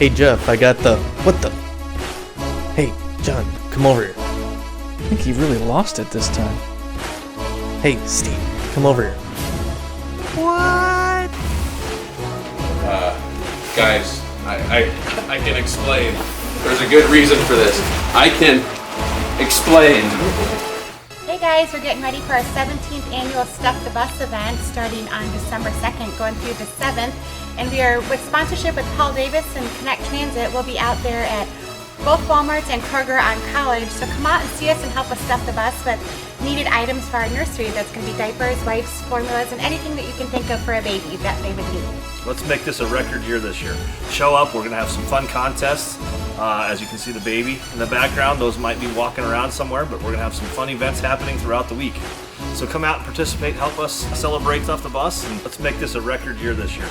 Hey Jeff, I got the... What the... Hey, John, come over here. I think he really lost it this time. Hey, Steve, come over here. What? Guys, I can explain. There's a good reason for this. I can explain. Hey guys, we're getting ready for our 17th annual Stuff the Bus event starting on December 2nd, going through the 7th. And we are with sponsorship with Paul Davis and Connect Transit. We'll be out there at both Walmarts and Kroger on College. So come out and see us and help us stuff the bus with needed items for our nursery. That's going to be diapers, wipes, formulas, and anything that you can think of for a baby that they would need. Let's make this a record year this year. Show up, we're going to have some fun contests. As you can see the baby in the background, those might be walking around somewhere, but we're going to have some fun events happening throughout the week. So come out and participate, help us celebrate Stuff the Bus, and let's make this a record year this year.